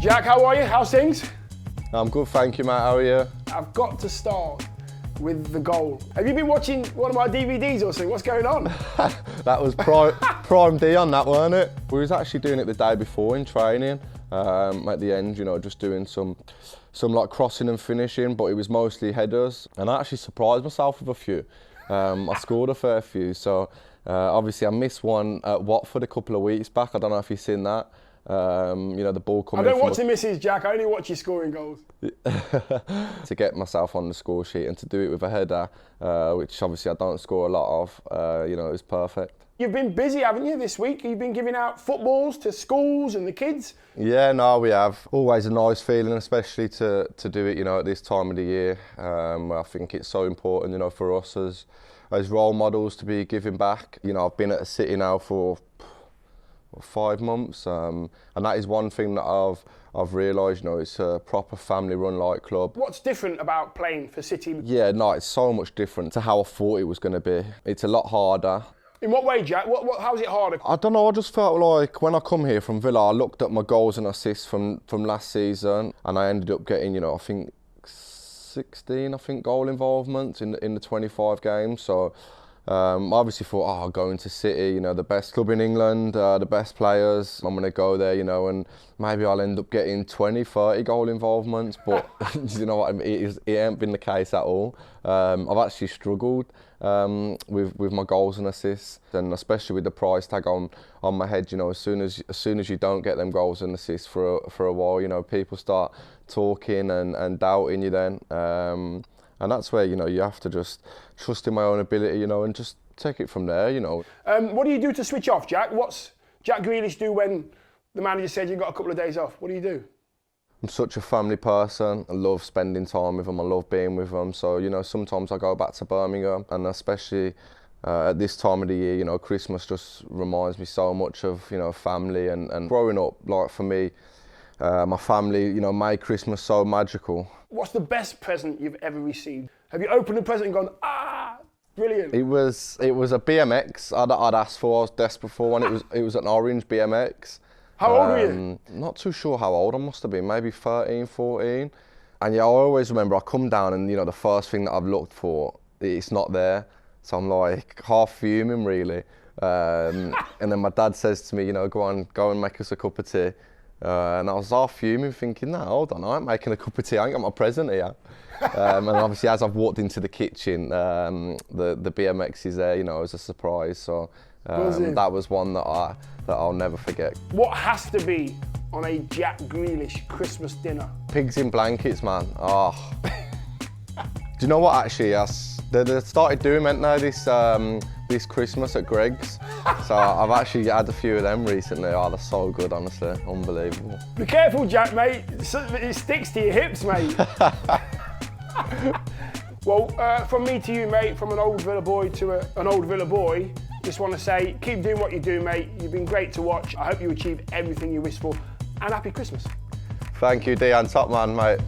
Jack, how are you? How's things? I'm good, thank you, mate. How are you? I've got to start with the goal. Have you been watching one of my DVDs or something? What's going on? That was prime Dion, that weren't it? We was actually doing it the day before in training. At the end, you know, just doing some like crossing and finishing, but it was mostly headers. And I actually surprised myself with a few. I scored a fair few. So obviously I missed one at Watford a couple of weeks back. I don't know if you've seen that. You know, the ball coming. I don't watch the misses, Jack. I only watch you scoring goals. To get myself on the score sheet and to do it with a header, which obviously I don't score a lot of, you know, it was perfect. You've been busy, haven't you, this week? You've been giving out footballs to schools and the kids? Yeah, no, we have. Always a nice feeling, especially to do it, you know, at this time of the year. I think it's so important, you know, for us as role models to be giving back. You know, I've been at a City now for 5 months, and that is one thing that I've realised, you know, it's a proper family-run like club. What's different about playing for City? Yeah, no, it's so much different to how I thought it was going to be. It's a lot harder. In what way, Jack? How's it harder? I don't know, I just felt like when I come here from Villa, I looked at my goals and assists from last season, and I ended up getting, you know, I think 16, goal involvements in the 25 games. So I obviously thought, oh, I'll go into City, you know, the best club in England, the best players. I'm going to go there, you know, and maybe I'll end up getting 20, 30 goal involvements. But you know what, it ain't been the case at all. I've actually struggled with my goals and assists, and especially with the price tag on my head. You know, as soon as you don't get them goals and assists for a while, you know, people start talking and doubting you then. And that's where, you know, you have to just trust in my own ability, you know, and just take it from there, you know. What do you do to switch off, Jack? What's Jack Grealish do when the manager said you've got a couple of days off? What do you do? I'm such a family person. I love spending time with them. I love being with them. So, you know, sometimes I go back to Birmingham, and especially at this time of the year, you know, Christmas just reminds me so much of, you know, family and growing up. Like for me, my family, you know, made Christmas so magical. What's the best present you've ever received? Have you opened a present and gone, ah, brilliant? It was a BMX I'd asked for. I was desperate for one. It was an orange BMX. How old were you? Not too sure how old I must have been, maybe 13, 14. And yeah, I always remember I come down and, you know, the first thing that I've looked for, it's not there. So I'm like half fuming really. And then my dad says to me, you know, go and make us a cup of tea. And I was half fuming, thinking, no, hold on, I ain't making a cup of tea, I ain't got my present here. And obviously, as I've walked into the kitchen, the BMX is there, you know, as a surprise. So that was one that I'll never forget. What has to be on a Jack Grealish Christmas dinner? Pigs in blankets, man. Oh. Do you know what? Actually, they started doing it now this Christmas at Greg's. So I've actually had a few of them recently. Oh, they're so good, honestly. Unbelievable. Be careful, Jack, mate. It sticks to your hips, mate. Well, from me to you, mate, from an old Villa boy to an old Villa boy, just want to say, keep doing what you do, mate. You've been great to watch. I hope you achieve everything you wish for. And happy Christmas. Thank you, Dion. Top man, mate.